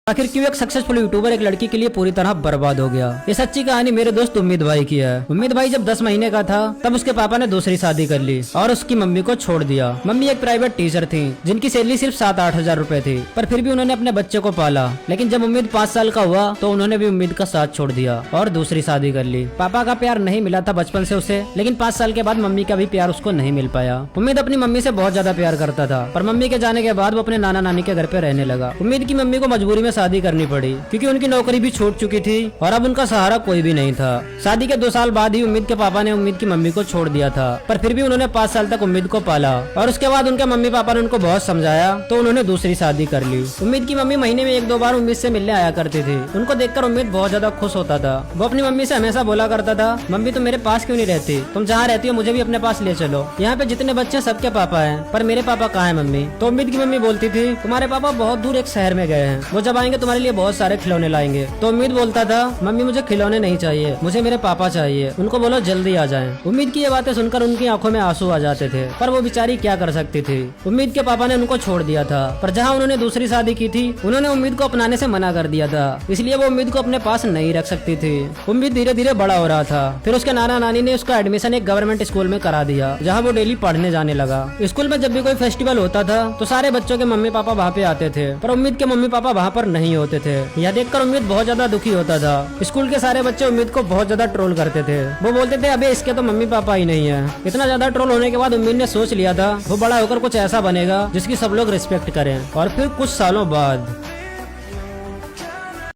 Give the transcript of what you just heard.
आखिर क्यों एक सक्सेसफुल यूट्यूबर एक लड़की के लिए पूरी तरह बर्बाद हो गया। ये सच्ची कहानी मेरे दोस्त उम्मीद भाई की है। उम्मीद भाई जब 10 महीने का था तब उसके पापा ने दूसरी शादी कर ली और उसकी मम्मी को छोड़ दिया। मम्मी एक प्राइवेट टीचर थी जिनकी सैलरी सिर्फ 7-8 हजार रूपए थी, पर फिर भी उन्होंने अपने बच्चे को पाला। लेकिन जब उम्मीद 5 साल का हुआ तो उन्होंने भी उम्मीद का साथ छोड़ दिया और दूसरी शादी कर ली। पापा का प्यार नहीं मिला था बचपन से उसे, लेकिन 5 साल के बाद मम्मी का भी प्यार उसको नहीं मिल पाया। उम्मीद अपनी मम्मी से बहुत ज्यादा प्यार करता था, पर मम्मी के जाने के बाद वो अपने नाना नानी के घर पे रहने लगा। उम्मीद की मम्मी को मजबूरी में शादी करनी पड़ी क्योंकि उनकी नौकरी भी छूट चुकी थी और अब उनका सहारा कोई भी नहीं था। शादी के 2 साल बाद ही उम्मीद के पापा ने उम्मीद की मम्मी को छोड़ दिया था, पर फिर भी उन्होंने 5 साल तक उम्मीद को पाला और उसके बाद उनके मम्मी पापा ने उनको बहुत समझाया तो उन्होंने दूसरी शादी कर ली। उम्मीद की मम्मी महीने में 1-2 बार उम्मीद से मिलने आया करती थी। उनको देखकर उम्मीद बहुत ज्यादा खुश होता था। वो अपनी मम्मी से हमेशा बोला करता था, मम्मी तुम मेरे पास क्यों नहीं रहती, तुम जहाँ रहती हो मुझे भी अपने पास ले चलो। यहाँ पे जितने बच्चे सबके पापा हैं, पर मेरे पापा कहाँ हैं मम्मी। तो उम्मीद की मम्मी बोलती थी, तुम्हारे पापा बहुत दूर एक शहर में गए हैं, वो जब आएंगे तुम्हारे लिए बहुत सारे खिलौने लाएंगे। तो उम्मीद बोलता था, मम्मी मुझे खिलौने नहीं चाहिए, मुझे मेरे पापा चाहिए, उनको बोलो जल्दी आ जाएं। उम्मीद की ये बातें सुनकर उनकी आंखों में आंसू आ जाते थे, पर वो बेचारी क्या कर सकती थी। उम्मीद के पापा ने उनको छोड़ दिया था, पर जहाँ उन्होंने दूसरी शादी की थी उन्होंने उम्मीद को अपनाने से मना कर दिया था, इसलिए वो उम्मीद को अपने पास नहीं रख सकती थी। उम्मीद धीरे धीरे बड़ा हो रहा था। फिर उसके नाना नानी ने उसका एडमिशन एक गवर्नमेंट स्कूल में करा दिया, जहाँ वो डेली पढ़ने जाने लगा। स्कूल में जब भी कोई फेस्टिवल होता था तो सारे बच्चों के मम्मी पापा वहाँ पे आते थे, पर उम्मीद के मम्मी पापा वहाँ पर नहीं होते थे। यह देखकर उम्मीद बहुत ज्यादा दुखी होता था। स्कूल के सारे बच्चे उम्मीद को बहुत ज्यादा ट्रोल करते थे। वो बोलते थे, अबे इसके तो मम्मी पापा ही नहीं है। इतना ज्यादा ट्रोल होने के बाद उम्मीद ने सोच लिया था वो बड़ा होकर कुछ ऐसा बनेगा जिसकी सब लोग रिस्पेक्ट करें। और फिर कुछ सालों बाद